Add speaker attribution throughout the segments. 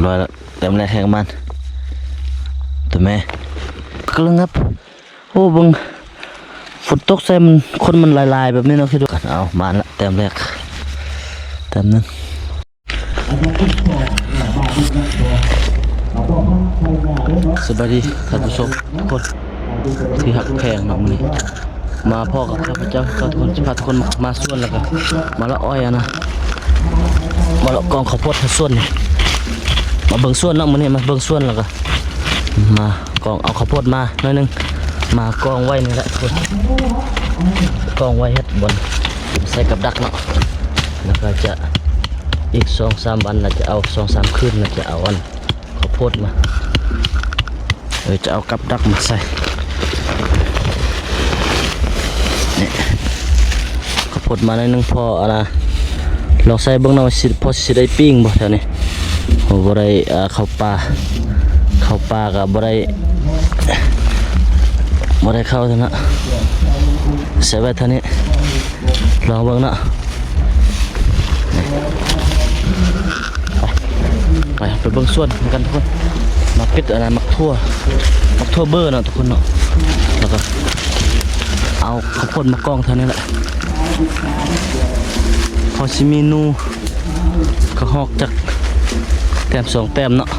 Speaker 1: ร้อยแล้วเต็มแรกแข่งมันตัวแม่กำลังครับโอ้บังฝนตกใส่มันคนมันลายๆแบบนี้เนาะคิดดูกันเอามาละเต็มแรกเต็มนึงสวัสดีท่านผู้ชมทุกคนที่หักแพงเนาะมื้อนี้มาพ่อกับข้าพเจ้าทุกคนจะพาทุกคนมาส่วนแล้วก็มาละอ้อยนะมาละกองข้าวโพดให้ส่วนนี่มาเบิ่งส่วนเนาะมื้อนี้มาเบิ่งส่วนแล้วก็มากองเอาข้าวโพดมาหน่อยนึงมากองไว้นี่แหละทุกคนกองไว้เฮ็ดบนใส่กับดักเนาะแล้วก็จะอีก 2-3 วันเราจะเอา 2-3 คืนเราจะเอาอันข้าวโพดมาจะเอากับดักมาใส่นี่ข้าวโพดมาหน่อยนึงพออะไรลองใส่เบิ่งหน่อยสิพอสิได้ปิ้งบ่แถวนี้โอ้บ่ได้ข้าวปลาก็บ่ได้เข้าเท่านั้นใส่ไว้เท่านี้ลองเบิ่งเนาะไปเบิ่งส่วนกันทุกคนมาปิดอะไรมักทั่วเบอร์เนาะทุกคนเนาะแล้วก็เอาข้าวโพดมากองเท่านี้แหละพอสิเมนูก็หอกจากแต้ม2 แต้มเนาะ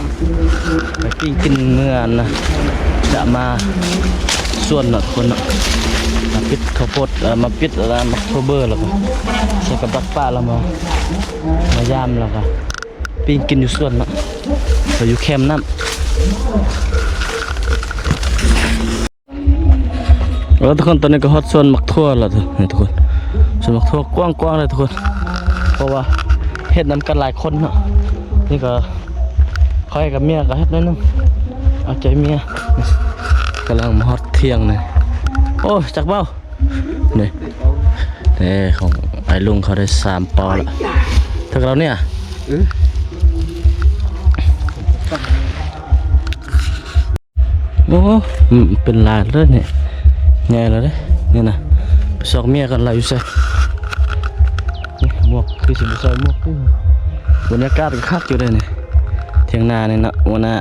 Speaker 1: ไปปิ้งกินเมื่อนะจะมาส่วนเนาะทุกคนเนาะมาปิดข้าวโพดมาปิดอะไรมักทั่วเบอร์แล้วก็ใส่กับดักปลาแล้วมายามแล้วก็ปิ้งกินอยู่ส่วนเนาะเราอยู่แคมป์น้ำแล้วทุกคนตอนนี้ก็ฮอตส่วนมักทั่วแล้วทุกคนส่วนมักทั่วกว้างๆเลยทุกคนเพราะว่าเฮ็ดน้ำกันหลายคนเนาะนี่ก็คอยกับเมียก็เฮ็ดนิดนึงเอาใจเมียกำลังมาฮอตเที่ยงเลยโอ้จักเบ้านี่ของไอ้ลุงเขาได้3 ปอแล้วถ้าเราเนี่ยโอ้เป็นลายเลยเนี่ยใหญ่แล้วเนี่ยนะไปสอกเมียกันเราอยู่ใส่หมวกคือสิบใส่หมวกบรรยากาศก็คักอยู่เลยเนี่ยเที่ยงนาเนี่ยนะวันน่ะ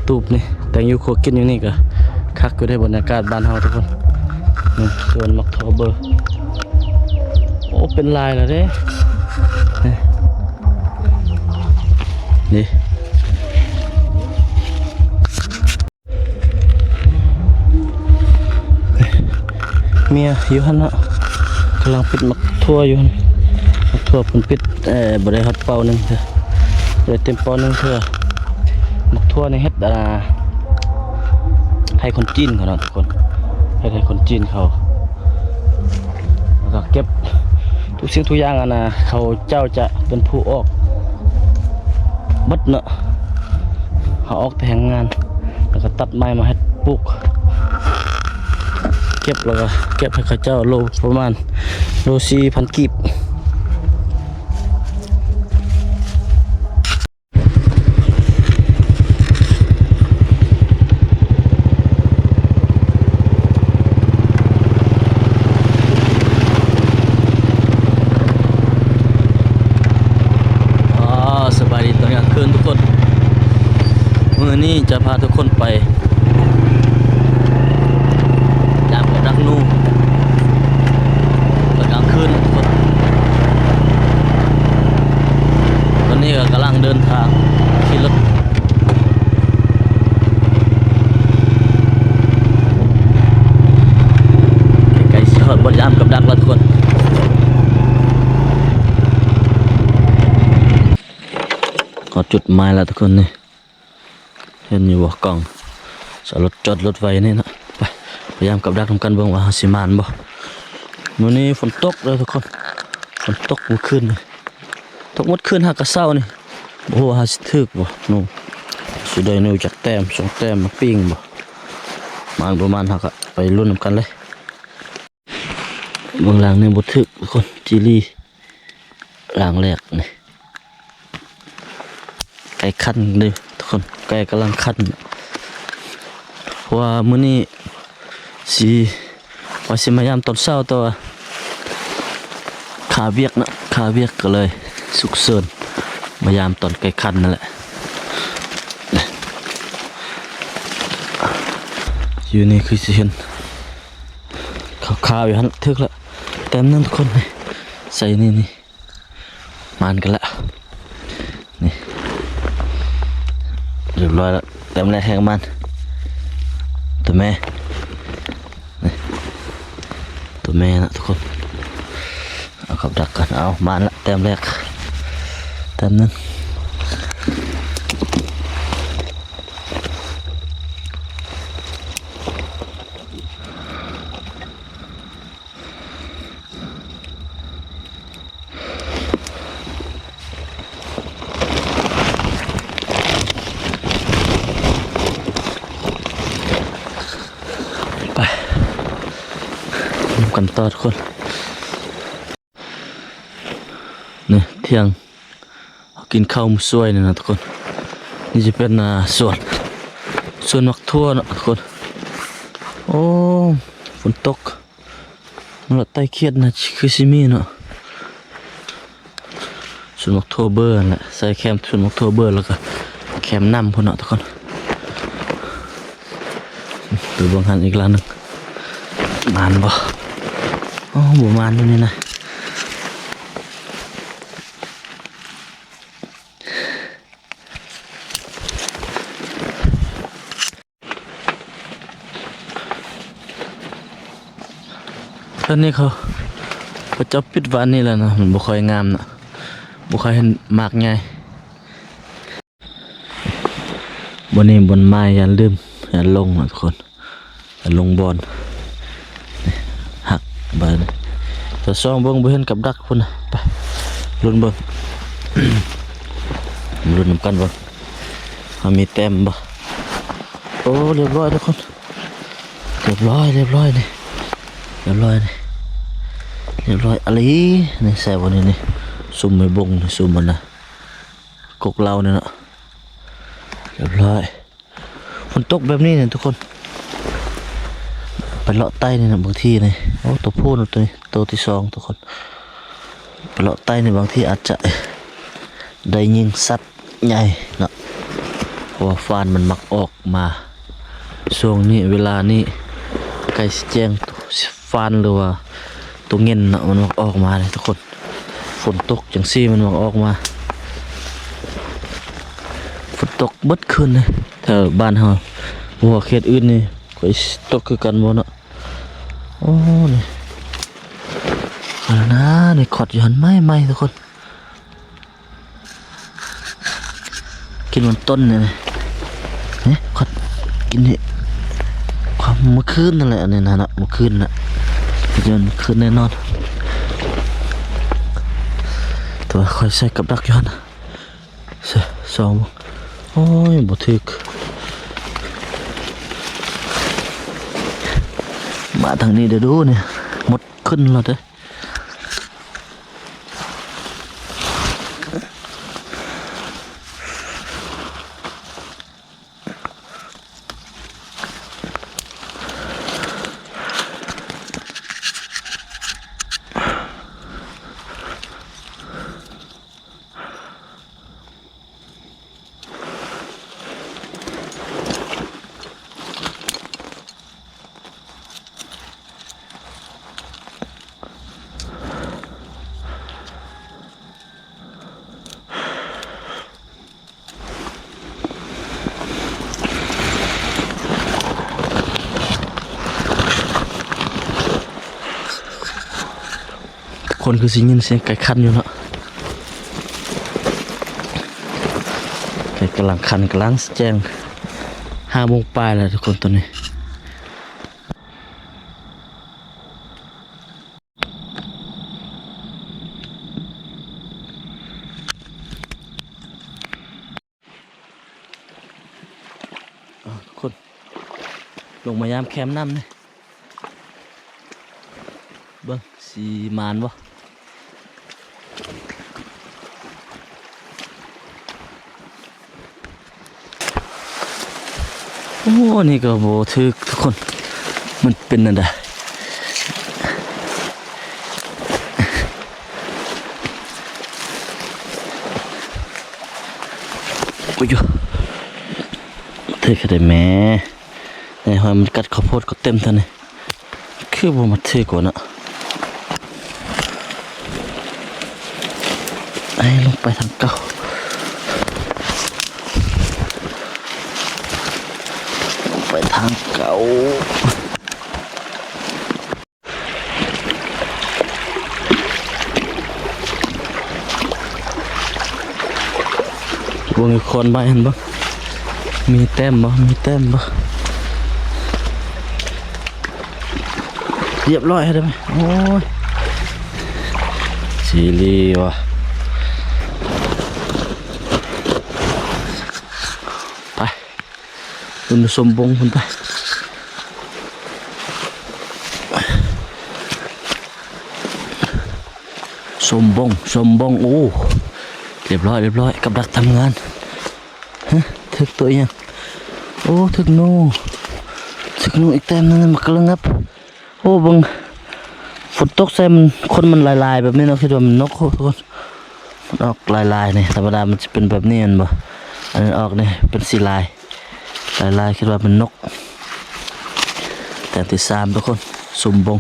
Speaker 1: ตูบนี่แต่งอยู่โคกินอยู่นี่ก็คักอยู่ได้บรรยากาศบ้านเฮาทุกคนส่วนมักทอเบอร์โอ้เป็นลายแล้วเด้นี่เมียอยู่หันนะกำลังปิดมักทั่วอยู่มักทั่วเพิ่นปิดบ่ได้ฮอดเป่านึงเถอะบ่ได้เต็มเป่านึงเถอะมักทั่วในเฮ็ดให้คนจีนเขาเนาะทุกคนให้คนจีนเขาแล้วก็เก็บทุกสิ่งทุกอย่างเขาเจ้าจะเป็นผู้ออกบัดเนาะเขาออกแต่งงานแล้วก็ตัดไม้มาให้ปลูกเก็บแล้วก็เก็บให้เขาเจ้าโลประมาณโล4,000 กีบสบายดีตอนกลางคืนทุกคนมื้อนี้จะพาทุกคนไปยามกับดักนูตอนกลางคืนทุกคนตอนนี้ก็กำลังเดินทางขี่รถไกลๆสิฮอดบ่ยามกับดักแล้วทุกคนจุดหมายแล้วทุกคนนี่เห็นอยู่บ่กล่องสรถจอดรถไว้นี่นะไปพยายามกับดักทำกันเบิ่งว่าสิมานบ่มื้อนี้ฝนตกเลยทุกคนฝนตกเมื่อคืนนี่ตกหมดคืนหากะเช้านี่บ่ฮู้ว่าสิถึกบ่นู่สิได้นู่จักแต้ม2 แต้มมาปิ้งบ่มันประมาณหากะไปลุ้นนำกันเลยเบื้องหลังนี่บ่ถึกทุกคนจีรีหลังแรกนี่ไก่คันเลยทุกคนไก่กำลังคันเพราะว่ามื้อนี้ว่าสิมายามตอนเช้าตัวขาเวียกก็เลยสุกเสริญมายามตอนไก่คันนั่นแหละ อยู่นี่คือสิเห็นขาวๆอยู่หันทึกละเต็มนั่นทุกคนเลยใส่นี่มันกันละนี่เรียบร้อยแล้วเต็มแรกแข่งมันตัวแม่นี่ตัวแม่นะทุกคนเอากับดักกันเอามันละเต็มแรกเต็มนั่นกันต่อทุกคนนี่เที่ยงกินข้าวมุสวยนี่นะทุกคนนี่จะเป็นสวนมักทั่วนะทุกคนโอ้ฝนตกมันละไต้เครียดนะคือซิมีเนาะสวนมักทั่วเบอร์แหละใส่แคมสวนมักทั่วเบอร์แล้วก็แคมน้ำพุ่นเนาะทุกคนดูบางหันอีกร้านหนึ่งมานบ่อ๋อบัวมันนี่นะท่านนี้เขาจะปิดวันนี่แหละนะมันบุคอยงามนะบุคอยเห็นมากไงบนนี้บนไม้ยันลืมยันลงนะทุกคนยันลงบอลหักบาเลยจะซ่องเบิ้งบ่เห็นกับดักพุ่นนะไปลุ้นเบิ้ง ลุ้นนำกันเบิ้งเขามีแต้มบ่โอ้เรียบร้อยทุกคนเรียบร้อยนี่เรียบร้อยอะไรนี่ใส่วันนี้นี่ซุ่มไม่บงซุ่มมันนะกกเราเนี่ยเนาะเรียบร้อยฝนตกแบบนี้เนี่ยทุกคนไปเลาะใต้นี่นะบางทีนี่โอ้ตัวผู้ตัวนี้ตัวที่สองทุกคนไปเลาะใต้นี่บางทีอาจจะได้ยิงสัตว์ใหญ่เนาะเพราะว่าฟานมันมักออกมาช่วงนี้เวลานี้ใกล้แจ้งฟานหรือว่าตัวเงินเนาะมันมักออกมาเลยทุกคนฝนตกจังซี่มันมักออกมาฝนตกเบิดคืนเลยแถวบ้านเฮาบ่ว่าเขตอื่นนี่ก็ตกคือกันบ่เนาะโอ้นี่เอาละนะนี่ขอดอยู่หันไม้ทุกคนกินบนต้นเนี่ยนี่ขอดกินนี่ความเมื่อคืนนั่นแหละนี่นะเมื่อคืนน่ะจนคืนแน่นอนตัวคอยใส่กับดักย้อนสองโอ้ยบ่ถึกมาทางนี้เดี๋ยวดูเนี่ยหมดขึ้นแล้วเด้อคนคือสิยินเสียงไก่คันอยู่เนาะไก่กำลังคันกำลังแจ้ง5 โมงปลายแล้วทุกคนตอนนี้ทุกคนลงมายามแคมป์น้ำเนี่ยเบิ้งสีมานบ่โอ้นี่ก็โบทึกทุกคนมันเป็นอะไรโอ้ยทึกได้แม่ ไอ้หอยมันกัดข้าวโพดก็เต็มท่านนี่คือบ่มาเทกว่านะไอ้ลงไปทางเก่าไปทางเก่าบวงอีกคนไปเห็นบ่มีแต้มบ่มีแต้มบ่เรียบร้อยได้ไหมโอ้ยซีรีส์ว่ะไปคุณสมบงคุณไปสมบงโอ้เรียบร้อยกับดักทำงานฮะถึกตัวยังโอ้ถึกนูอีกแต้มนึงมากระงับโอ้บังฝนตกใส่มันคนมันลายแบบนี้เนาะคิดว่ามันนกทุกคนมันออกลายเนี่ยธรรมดามันจะเป็นแบบนี้มันบ่อันนี้ออกเนี่ยเป็นสีลายคิดว่าเป็นนกแต่ที่สามทุกคนสมบง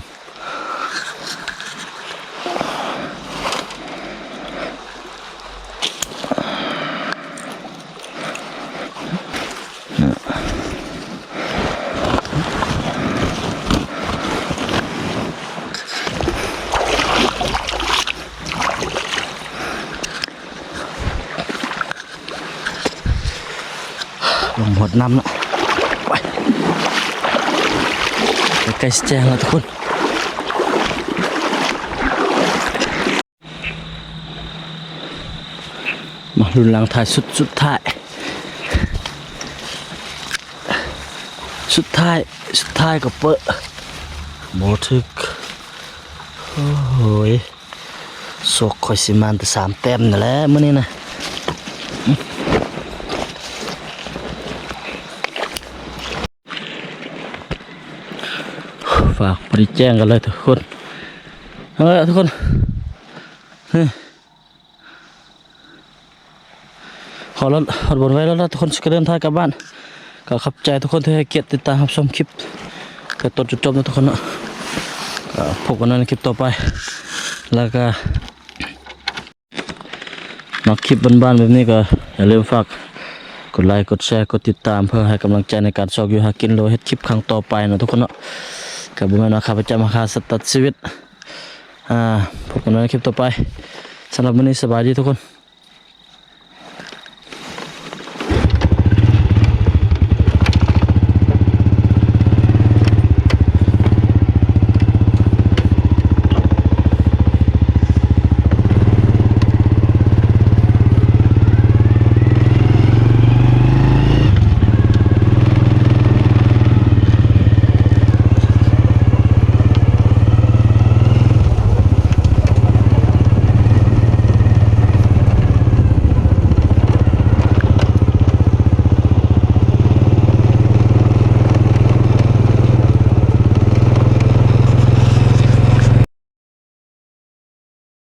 Speaker 1: ลงหดน้ำแล้วไปใกล้แจ้งแล้วทุกคนมาลุ้นหลังถ่ายสุดท้ายก็เปะโมทึกโอ้ยโศกคอยสิมันแต่3 แต้มนั่นแหละมื้อนี้นะฝากไปแจ้งกันเลยทุกคนเอาละทุกคนขอรถหดบนไว้แล้วทุกคนจะเดินทางกลับบ้านก็ขอบใจทุกคนที่ให้เกียรติติดตามรับชมคลิปก็ต้นจุดจบนะทุกคนนะพบกันในคลิปต่อไปแล้วก็มาคลิปบ้านๆแบบนี้ก็อย่าลืมฝากกดไลค์กดแชร์กดติดตามเพื่อให้กำลังใจในการสอบอยู่หากินโลเฮ็ดคลิปครั้งต่อไปนะทุกคนนะกับบุญมาข้าพเจ้ามาคาสตัดชีวิตพบกันในคลิปต่อไปสำหรับวันนี้สบายดีทุกคน